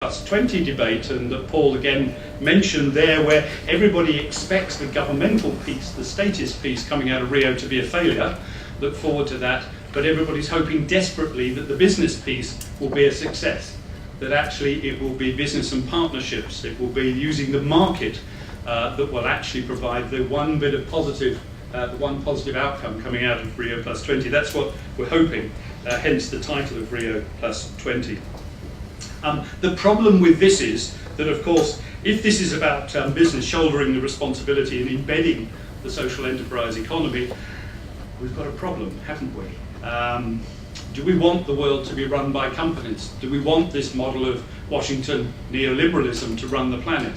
20 debate, and that Paul again mentioned there, where everybody expects the governmental piece, the statist piece coming out of Rio to be a failure. Look forward to that, but everybody's hoping desperately that the business piece will be a success, that actually it will be business and partnerships, it will be using the market that will actually provide the one bit of positive, the one positive outcome coming out of Rio Plus 20. That's what we're hoping, hence the title of Rio Plus 20. The problem with this is that, of course, if this is about business shouldering the responsibility and embedding the social enterprise economy, we've got a problem, haven't we? Do we want the world to be run by companies? Do we want this model of Washington neoliberalism to run the planet?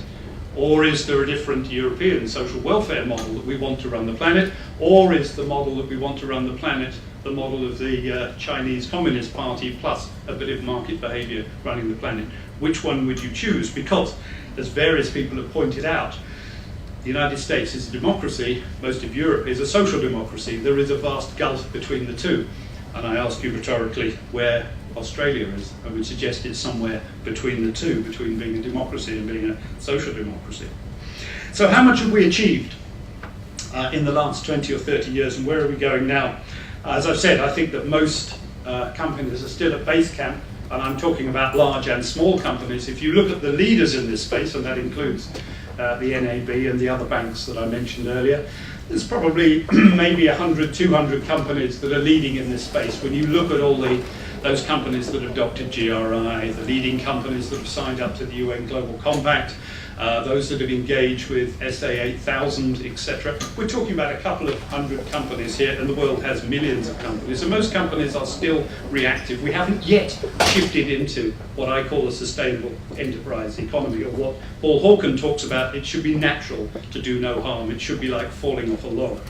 Or is there a different European social welfare model that we want to run the planet? Or is the model that we want to run the planet the model of the Chinese Communist Party plus a bit of market behavior running the planet? Which one would you choose? Because, as various people have pointed out, the United States is a democracy, most of Europe is a social democracy. There is a vast gulf between the two. And I ask you rhetorically where Australia is. I would suggest it's somewhere between the two, between being a democracy and being a social democracy. So how much have we achieved in the last 20 or 30 years, and where are we going now? As I've said, I think that most companies are still at base camp, and I'm talking about large and small companies. If you look at the leaders in this space, and that includes the NAB and the other banks that I mentioned earlier, there's probably maybe 100, 200 companies that are leading in this space. When you look at all those companies that adopted GRI, the leading companies that have signed up to the UN Global Compact, those that have engaged with SA 8000, etc. We're talking about a couple of hundred companies here, and the world has millions of companies. So most companies are still reactive. We haven't yet shifted into what I call a sustainable enterprise economy, or what Paul Hawken talks about. It should be natural to do no harm. It should be like falling off a log.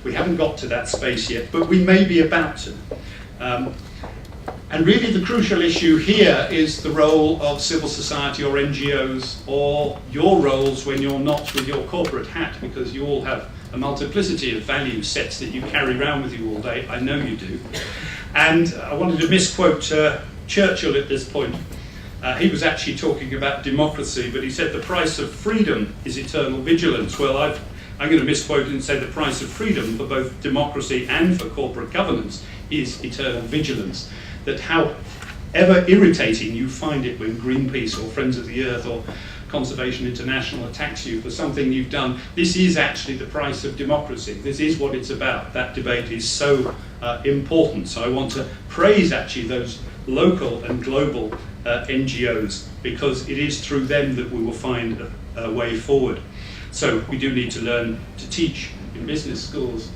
We haven't got to that space yet, but we may be about to. And really the crucial issue here is the role of civil society or NGOs, or your roles when you're not with your corporate hat, because you all have a multiplicity of value sets that you carry around with you all day. I know you do. And I wanted to misquote Churchill at this point. He was actually talking about democracy, but he said the price of freedom is eternal vigilance. Well, I'm going to misquote and say the price of freedom for both democracy and for corporate governance is eternal vigilance. That however irritating you find it when Greenpeace or Friends of the Earth or Conservation International attacks you for something you've done, this is actually the price of democracy. This is what it's about. That debate is so important. So I want to praise actually those local and global NGOs, because it is through them that we will find a way forward. So we do need to learn to teach in business schools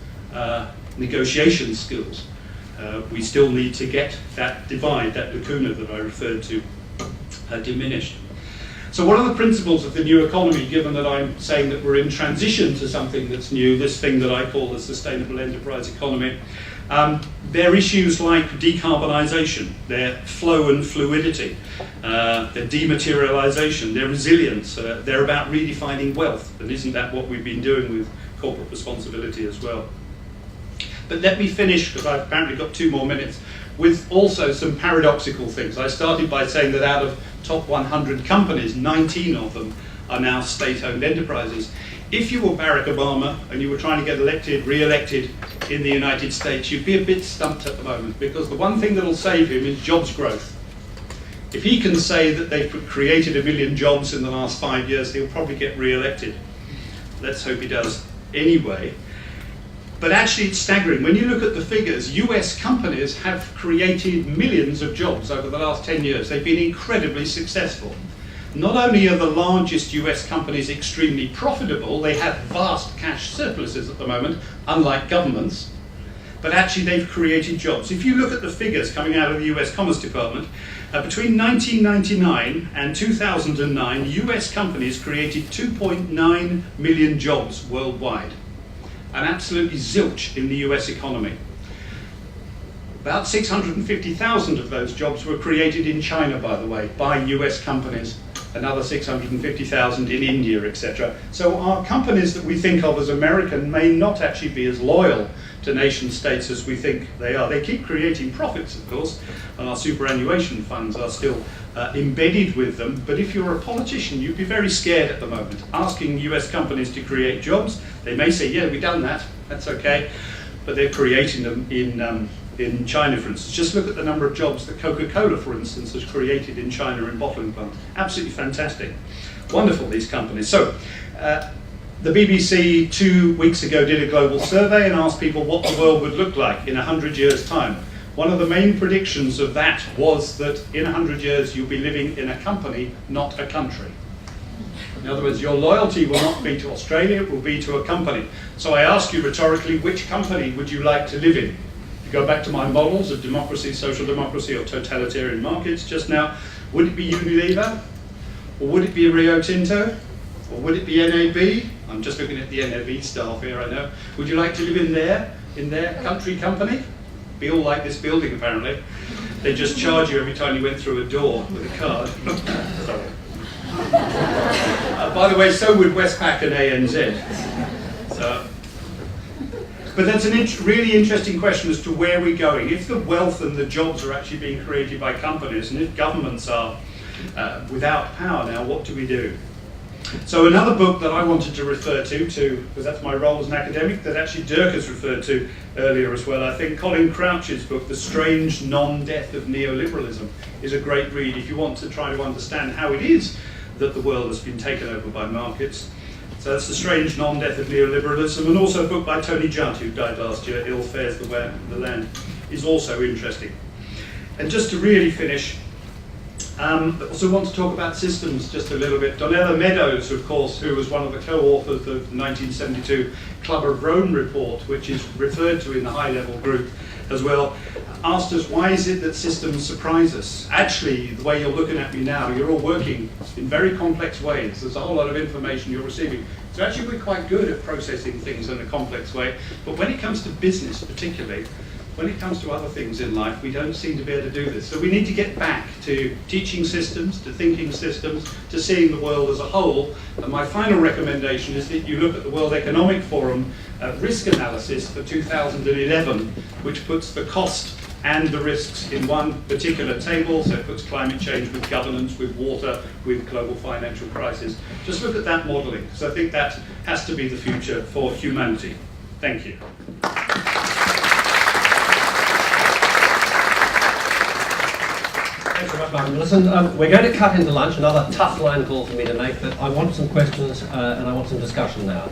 negotiation skills. We still need to get that divide, that lacuna that I referred to, diminished. So what are the principles of the new economy, given that I'm saying that we're in transition to something that's new, this thing that I call the sustainable enterprise economy? They're issues like decarbonisation, their flow and fluidity, their dematerialisation, their resilience. They're about redefining wealth, and isn't that what we've been doing with corporate responsibility as well? But let me finish, because I've apparently got 2 more minutes, with also some paradoxical things. I started by saying that out of top 100 companies, 19 of them are now state-owned enterprises. If you were Barack Obama and you were trying to get elected, re-elected in the United States, you'd be a bit stumped at the moment, because the one thing that'll save him is jobs growth. If he can say that they've created 1 million jobs in the last 5 years, he'll probably get re-elected. Let's hope he does anyway. But actually it's staggering. When you look at the figures, US companies have created millions of jobs over the last 10 years. They've been incredibly successful. Not only are the largest US companies extremely profitable, they have vast cash surpluses at the moment, unlike governments, but actually they've created jobs. If you look at the figures coming out of the US Commerce Department, between 1999 and 2009, US companies created 2.9 million jobs worldwide. And absolutely zilch in the US economy. About 650,000 of those jobs were created in China, by the way, by US companies. another 650,000 in India, etc. So our companies that we think of as American may not actually be as loyal to nation states as we think they are. They keep creating profits, of course, and our superannuation funds are still embedded with them. But if you're a politician, you'd be very scared at the moment, asking US companies to create jobs. They may say, yeah, we've done that, that's okay, but they're creating them in China, for instance. Just look at the number of jobs that Coca-Cola, for instance, has created in China in bottling plants. Absolutely fantastic. Wonderful, these companies. So, the BBC 2 weeks ago did a global survey and asked people what the world would look like in 100 years' time. One of the main predictions of that was that in 100 years you'll be living in a company, not a country. In other words, your loyalty will not be to Australia, it will be to a company. So I ask you rhetorically, which company would you like to live in? Go back to my models of democracy, social democracy, or totalitarian markets just now. Would it be Unilever? Or would it be Rio Tinto? Or would it be NAB? I'm just looking at the NAB staff here, I know. Would you like to live in their country company? Be all like this building, apparently. They just charge you every time you went through a door with a card. Sorry. By the way, so would Westpac and ANZ. So. But that's a really interesting question as to where we're going. If the wealth and the jobs are actually being created by companies, and if governments are without power now, what do we do? So another book that I wanted to refer to, because that's my role as an academic, that actually Dirk has referred to earlier as well, I think Colin Crouch's book, The Strange Non-Death of Neoliberalism, is a great read if you want to try to understand how it is that the world has been taken over by markets. So that's The Strange Non-Death of Neoliberalism, and also a book by Tony Judd, who died last year, Ill Fares the Land, is also interesting. And just to really finish, I also want to talk about systems just a little bit. Donella Meadows, of course, who was one of the co-authors of the 1972 Club of Rome report, which is referred to in the high-level group as well, asked us, why is it that systems surprise us? Actually, the way you're looking at me now, you're all working in very complex ways. There's a whole lot of information you're receiving. So actually, we're quite good at processing things in a complex way. But when it comes to business, particularly, when it comes to other things in life, we don't seem to be able to do this. So we need to get back to teaching systems, to thinking systems, to seeing the world as a whole. And my final recommendation is that you look at the World Economic Forum risk analysis for 2011, which puts the cost and the risks in one particular table. So it puts climate change with governance, with water, with global financial crisis. Just look at that modelling, because I think that has to be the future for humanity. Thank you. Thanks very much, Martin. Listen, we're going to cut into lunch, another tough line call for me to make, but I want some questions and I want some discussion now.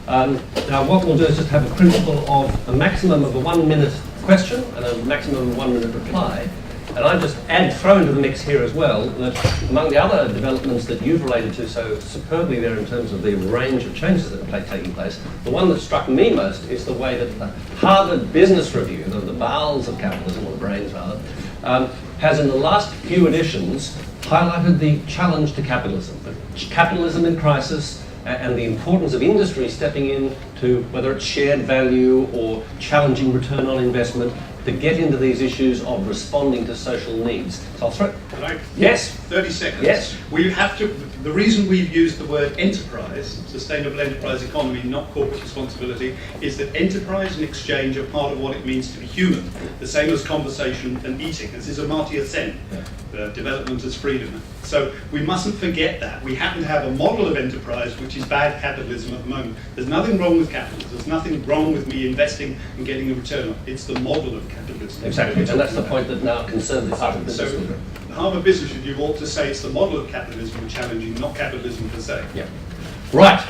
Now what we'll do is just have a principle of a maximum of a 1 minute question and a maximum of 1 minute reply. And I just throw into the mix here as well that among the other developments that you've related to so superbly there in terms of the range of changes that are taking place, the one that struck me most is the way that the Harvard Business Review, the bowels of capitalism, or the brains rather, has in the last few editions highlighted the challenge to capitalism, capitalism in crisis, and the importance of industry stepping in to whether it's shared value or challenging return on investment to get into these issues of responding to social needs. So I'll throw. Can I? Yes. 30 seconds. Yes. We have to. The reason we've used the word enterprise, sustainable enterprise economy, not corporate responsibility, is that enterprise and exchange are part of what it means to be human. The same as conversation and eating. This is Amartya Sen. Development as freedom. So we mustn't forget that. We happen to have a model of enterprise which is bad capitalism at the moment. There's nothing wrong with capitalism. There's nothing wrong with me investing and getting a return on it. It's the model of capitalism. Exactly, and that's the point that now concerns the Harvard Business Review. The Harvard Business Review ought to say it's the model of capitalism we're challenging, not capitalism per se. Yeah. Right.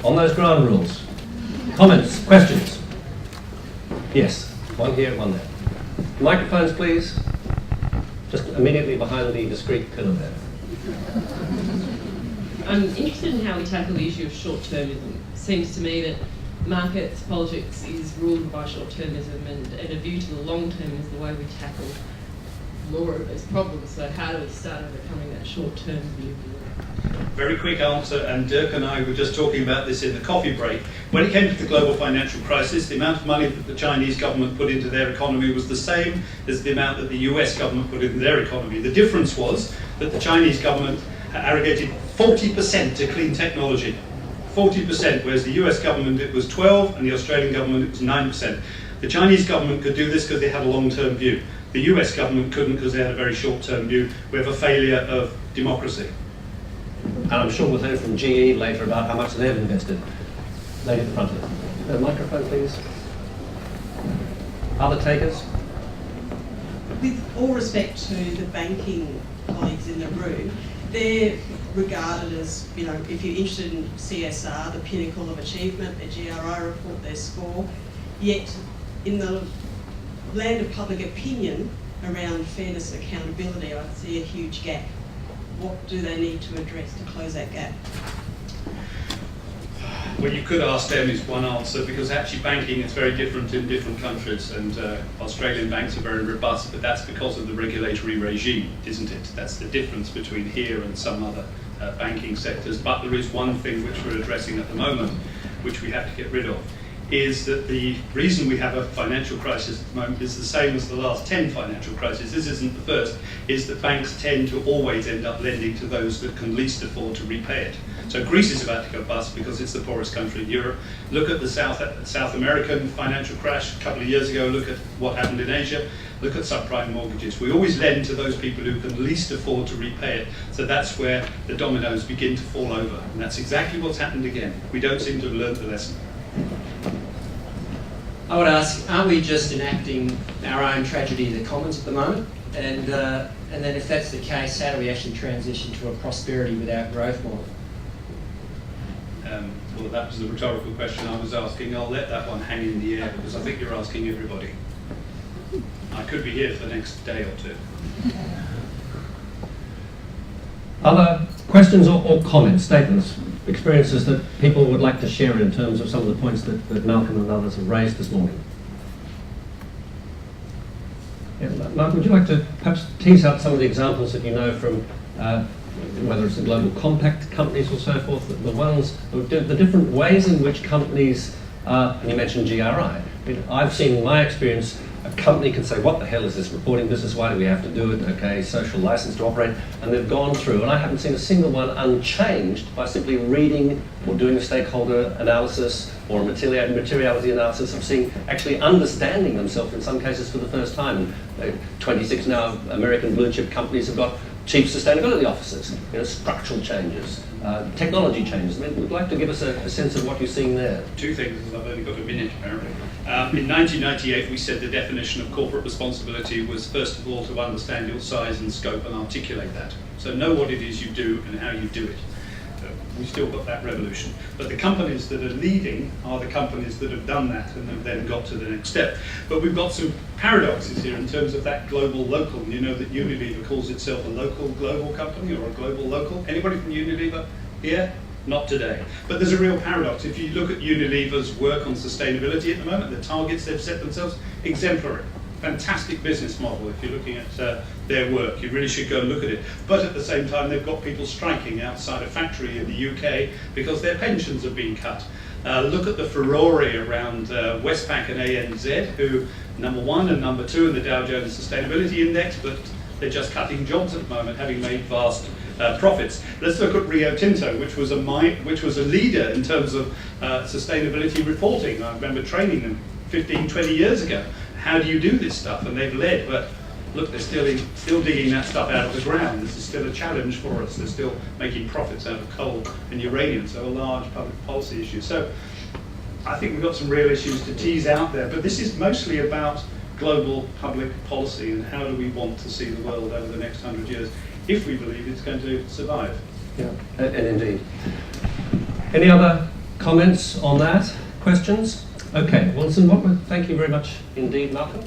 On those ground rules. Comments, questions? Yes. One here, one there. Microphones, please. Just immediately behind the discreet pillar there. I'm interested in how we tackle the issue of short-termism. It seems to me that markets, politics is ruled by short-termism, and a view to the long-term is the way we tackle more of those problems. So how do we start overcoming that short-term view? Very quick answer, and Dirk and I were just talking about this in the coffee break. When it came to the global financial crisis, the amount of money that the Chinese government put into their economy was the same as the amount that the US government put into their economy. The difference was that the Chinese government arrogated 40% to clean technology. 40%, whereas the US government it was 12 and the Australian government it was 9%. The Chinese government could do this because they had a long-term view. The US government couldn't because they had a very short-term view. We have a failure of democracy. And I'm sure we'll hear from GE later about how much they've invested. Lady at the front of the microphone, please. Other takers? With all respect to the banking colleagues in the room, they're regarded as, you know, if you're interested in CSR, the pinnacle of achievement, their GRI report, their score. Yet, in the land of public opinion around fairness and accountability, I see a huge gap. What do they need to address to close that gap? Well, you could ask them is one answer, because actually banking is very different in different countries, and Australian banks are very robust, but that's because of the regulatory regime, isn't it? That's the difference between here and some other banking sectors. But there is one thing which we're addressing at the moment, which we have to get rid of, is that the reason we have a financial crisis at the moment is the same as the last 10 financial crises. This isn't the first, is that banks tend to always end up lending to those that can least afford to repay it. So Greece is about to go bust because it's the poorest country in Europe. Look at the South American financial crash a couple of years ago. Look at what happened in Asia. Look at subprime mortgages. We always lend to those people who can least afford to repay it. So that's where the dominoes begin to fall over. And that's exactly what's happened again. We don't seem to have learned the lesson. I would ask, are we just enacting our own tragedy of the commons at the moment? And then if that's the case, how do we actually transition to a prosperity without growth model? Well, that was the rhetorical question I was asking. I'll let that one hang in the air because I think you're asking everybody. I could be here for the next day or two. Other questions or comments, statements, experiences that people would like to share in terms of some of the points that Malcolm and others have raised this morning? Yeah, Malcolm, would you like to perhaps tease out some of the examples that you know from whether it's the global compact companies or so forth, the different ways in which companies, and you mentioned GRI, I mean, I've seen in my experience, a company can say, what the hell is this reporting business, why do we have to do it, okay, social license to operate, and they've gone through, and I haven't seen a single one unchanged by simply reading or doing a stakeholder analysis or a materiality analysis of seeing, actually understanding themselves in some cases for the first time. And 26 now American blue chip companies have got chief sustainability officers, structural changes, technology changes. I mean, we'd like to give us a sense of what you're seeing there. Two things, I've only got a minute apparently. In 1998 we said the definition of corporate responsibility was first of all to understand your size and scope and articulate that. So know what it is you do and how you do it. We've still got that revolution. But the companies that are leading are the companies that have done that and have then got to the next step. But we've got some paradoxes here in terms of that global-local. You know that Unilever calls itself a local-global company or a global-local. Anybody from Unilever here? Not today. But there's a real paradox. If you look at Unilever's work on sustainability at the moment, the targets they've set themselves, exemplary. Fantastic business model if you're looking at their work. You really should go and look at it. But at the same time, they've got people striking outside a factory in the UK because their pensions have been cut. Look at the furore around Westpac and ANZ, who number 1 and number 2 in the Dow Jones Sustainability Index, but they're just cutting jobs at the moment, having made vast profits. Let's look at Rio Tinto, which was a leader in terms of sustainability reporting. I remember training them 15, 20 years ago. How do you do this stuff? And they've led, but look, they're still digging that stuff out of the ground. This is still a challenge for us. They're still making profits out of coal and uranium, so a large public policy issue. So I think we've got some real issues to tease out there, but this is mostly about global public policy and how do we want to see the world over the next 100 years if we believe it's going to survive. Yeah, and indeed. Any other comments on that? Questions? Okay, well, listen, thank you very much indeed, Malcolm.